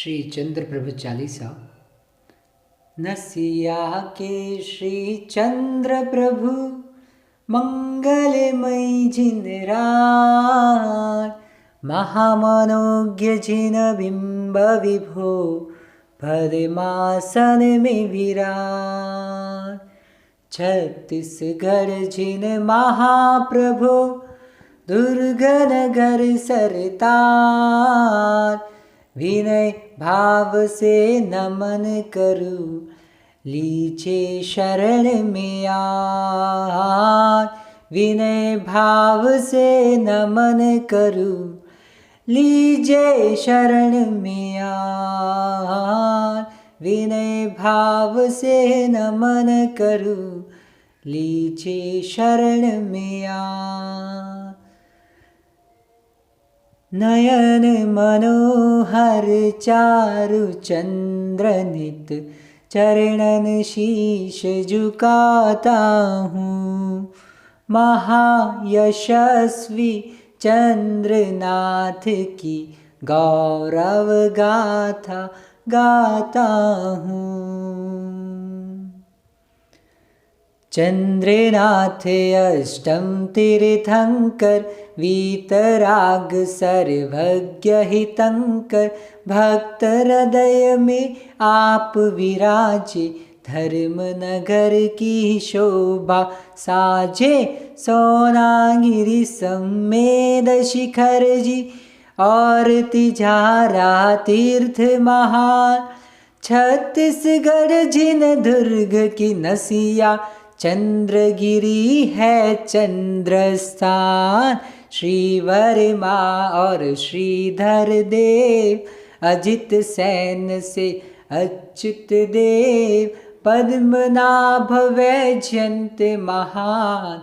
श्री चंद्र प्रभु चालीसा। नसिया के श्री चंद्र प्रभु मंगलमय जिन रात, महामनोज्ञ जिन बिंब विभो पद्मासन में विराट। छत्तीसगढ़ जिन महाप्रभु दुर्ग नगर सरतार, विनय भाव से नमन करूं लीजे शरण में आन। विनय भाव से नमन करूं लीजे शरण में आन। विनय भाव से नमन करूं लीजे शरण में आन। नयन मनोहर चारु चंद्र नित चरणन शीश झुकाता हूँ। महायशस्वी चंद्रनाथ की गौरव गाथा गाता हूँ। चंद्रनाथ अष्टम तीर्थंकर वीतराग सर्वज्ञ हितंकर, भक्त हृदय में आप विराजे धर्म नगर की शोभा साजे। सोनागिरी समेद शिखर जी और तिजारा तीर्थ महान। छत्तीसगढ़ जिन दुर्ग की नसिया चंद्रगिरी है चंद्रस्थान। श्री वर्मा और श्रीधर देव अजित सेन से अच्युत देव, पद्मनाभ वैजयंत महान।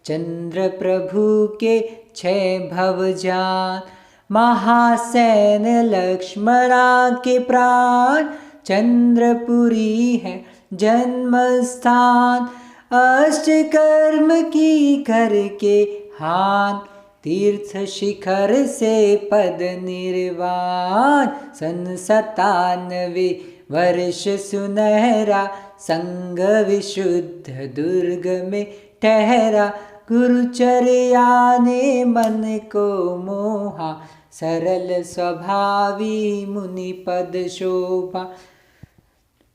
चंद्र प्रभु के छह भवजान, महासेन लक्ष्मणा के प्राण। चंद्रपुरी है जन्म स्थान, अष्टकर्म की करके हान। तीर्थ शिखर से पद निर्वाण, सन 97 वर्ष सुनहरा संग विशुद्ध दुर्ग में ठहरा। गुरुचर्या ने मन को मोहा, सरल स्वभावी मुनि पद शोभा।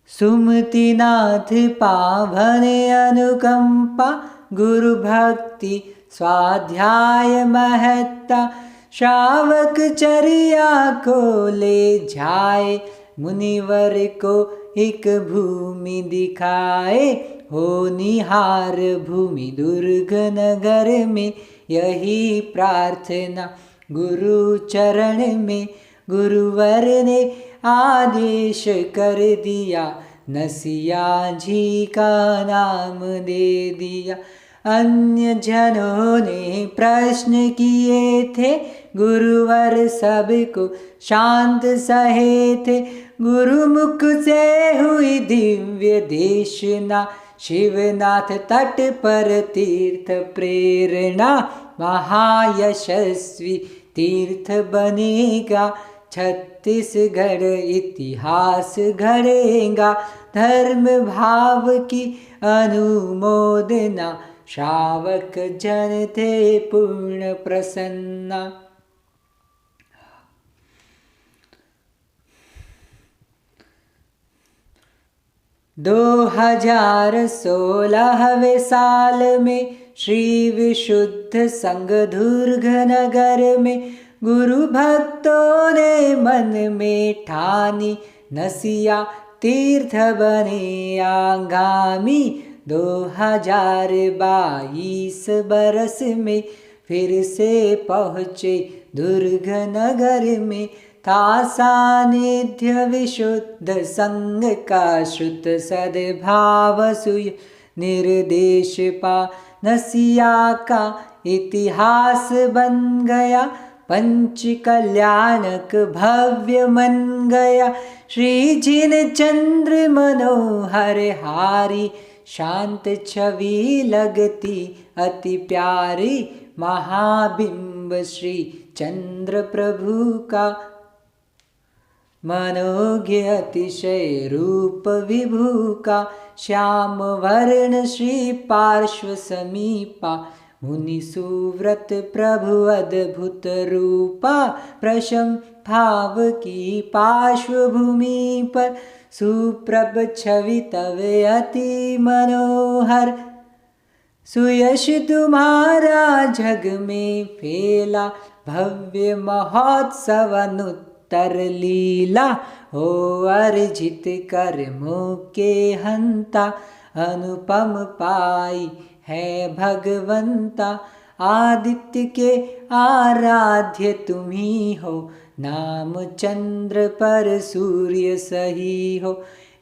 सुमतिनाथ पावन अनुकंपा, गुरु भक्ति स्वाध्याय महत्ता। श्रावक चर्या को ले जाए, मुनिवर को एक भूमि दिखाए। हो निहार भूमि दुर्ग नगर में, यही प्रार्थना गुरु चरण में। गुरुवर ने आदेश कर दिया, नसिया जी का नाम दे दिया। अन्य जनों ने प्रश्न किए थे, गुरुवर सबको शांत सहे थे। गुरुमुख से हुई दिव्य देशना, शिवनाथ तट पर तीर्थ प्रेरणा। महायशस्वी तीर्थ बनेगा, छत्तीसगढ़ इतिहास गढ़ेगा। धर्म भाव की अनुमोदना, श्रावक जन थे पूर्ण प्रसन्ना। 2016वें साल में श्री विशुद्ध संघ दुर्ग नगर में, गुरु भक्तों ने मन में ठानी, नसिया तीर्थ बने आगामी। 2022 बरस में फिर से पहुँचे दुर्ग नगर में। था सानिध्य विशुद्ध संग का, श्रुत सद्भाव सुय निर्देश पा। नसिया का इतिहास बन गया, पंच कल्याणक भव्य मन गया। श्री जिन चंद्र मनोहर हारी, शांत छवि लगती अति प्यारी। महाबिंब श्री चंद्र प्रभु का मनोज्ञ अतिशय रूप विभू का, श्याम वर्ण श्री पार्श्व समीपा, मुनि सुव्रत प्रभु अद्भुत रूपा, प्रशम भाव की पार्श्व भूमि पर, सुप्रभ छवि तव अति मनोहर, सुयश तुम्हारा जग में फैला, भव्य महोत्सव अनुत्तर लीला, हो अर्जित कर्मों के हंता, अनुपम पाई है भगवंता, आदित्य के आराध्य तुम्ही हो, नाम चंद्र पर सूर्य सही हो,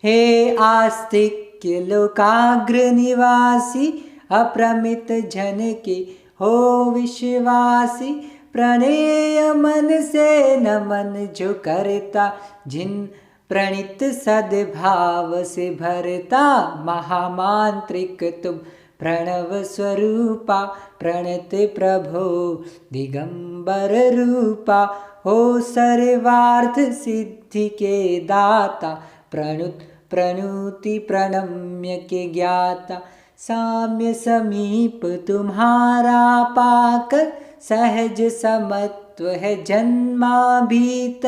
हे आस्तिक्य लोकाग्र निवासी, अप्रमित जन के हो विश्वासी, प्रणेय मन से नमन जो करता, जिन प्रणित सद्भाव से भरता, महामांत्रिक तुम प्रणव स्वरूपा, प्रणत प्रभो दिगंबर रूपा, हो सर्वार्थ सिद्धि के दाता, प्रणुति प्रणम्य के ज्ञाता, साम्य समीप तुम्हारा पाकर, सहज समत्व है जन्मा भीत,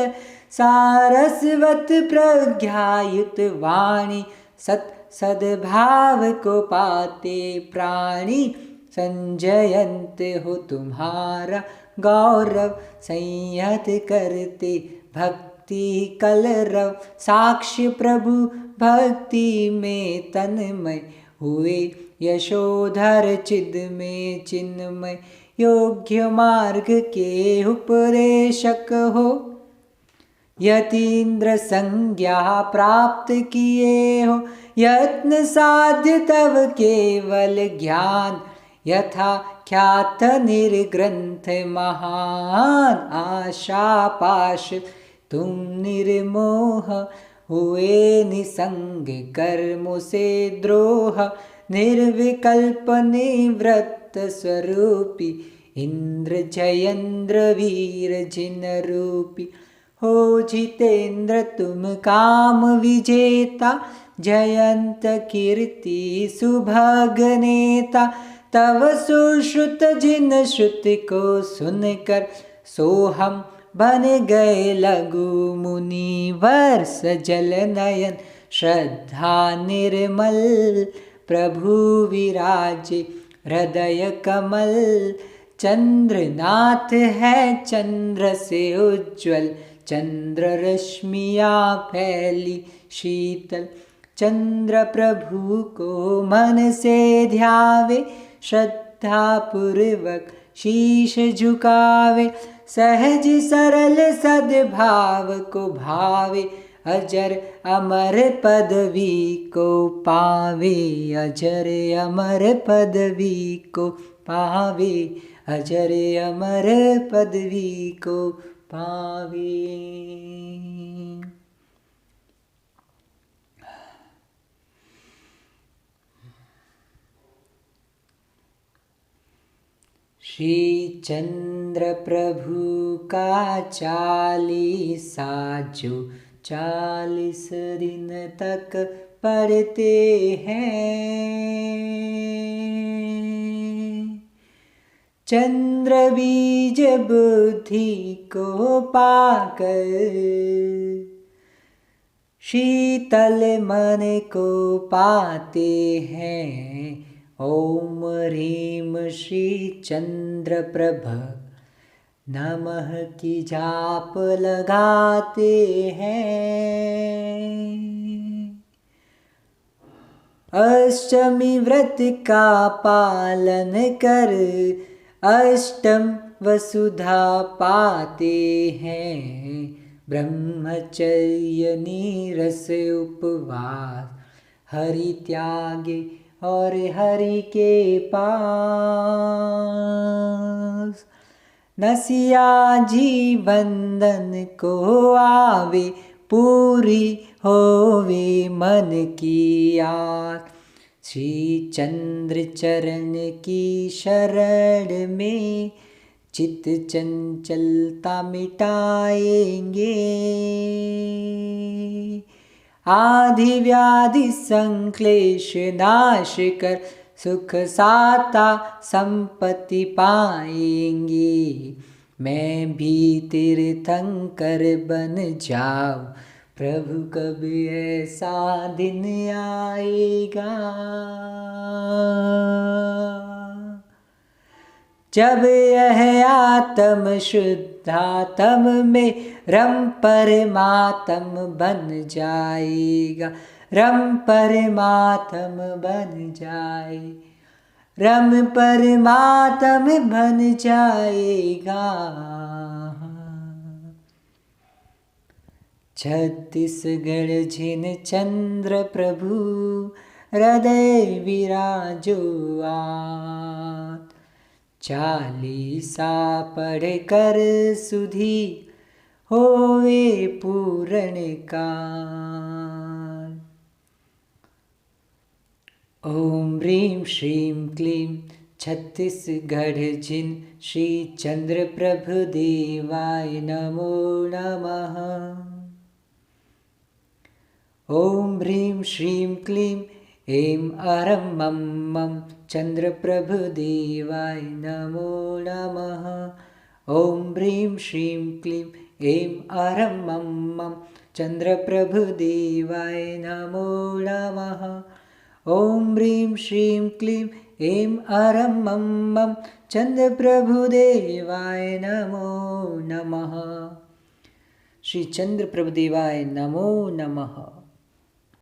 सारस्वत प्रज्ञायुत वाणी, सद्भाव को पाते प्राणी, संजयंत हो तुम्हारा गौरव, संयत करते भक्ति कलरव, साक्ष्य प्रभु भक्ति में तन्मय, हुए यशोधर चिद में चिन्मय, योग्य मार्ग के उपदेशक हो, यतीन्द्र संज्ञा प्राप्त किए हो, यत्न साध्य तव केवल ज्ञान, यथा ख्यात निर्ग्रंथ महान, आशा पाश तुम निर्मोह, हुए निसंग कर्मों से द्रोह, निर्विकल्प निवृत्त स्वरूपी, इंद्र जयेंद्र वीर जिन रूपी, हो जितेंद्र तुम काम विजेता, जयंत कीर्ति सुभग नेता, तव सुश्रुत जिन श्रुति को सुनकर, सोहम बन गए लघु मुनिवर, सजल नयन श्रद्धा निर्मल, प्रभु विराजे हृदय कमल, चंद्रनाथ है चंद्र से उज्ज्वल, चंद्र रश्मियाँ फैली शीतल, चंद्र प्रभु को मन से ध्यावे, श्रद्धा पूर्वक शीश झुकावे, सहज सरल सद्भाव को भावे, अजर अमर पदवी को पावे, अजर अमर पदवी को पावे, अजर अमर पदवी को पावे। श्री चंद्र प्रभु का चालीसा जो 40 दिन तक पढ़ते हैं, चंद्र बीज बुद्धि को पाकर, शीतल मन को पाते हैं। ओम ह्रीम श्री चंद्र प्रभ नमः की जाप लगाते हैं। अष्टमी व्रत का पालन कर अष्टम वसुधा पाते हैं। ब्रह्मचर्य नीरस उपवास हरि त्यागे और हरि के पास। नसिया जी वंदन को आवे पूरी होवे मन की आस। श्री चंद्र चरण की शरण में चित्त चंचलता मिटाएंगे। आदि व्याधि संक्लेश नाश कर सुख साता संपत्ति पाएंगे। मैं भी तीर्थंकर बन जाऊं, प्रभु कब ऐसा दिन आएगा। जब यह आत्म शुद्धात्म में रम परमात्म बन जाएगा, रम परमात्म बन जाए, रम परमात्म बन जाएगा। छत्तीसगढ़ जिन चंद्र प्रभु हृदय विराजो आत, चालीसा पढ़ कर सुधी होवे पूर्ण काल। ओम ह्रीं श्रीं क्लीं छत्तीसगढ़ जिन श्री चंद्र प्रभु देवाय नमो नमः। ओम ह्रीं श्रीं क्लीं ऐं अरं मं मं चंद्र प्रभु देवाय नमो नमः। ओम ह्रीं श्रीं क्लीं ऐं अरं मं मं चंद्र प्रभु देवाय नमो नमः। ओम ह्रीं श्रीं क्लीं ऐं अरं मं मं चंद्र प्रभु देवाय नमो नमः। श्री चंद्र प्रभु देवाय नमो नमः।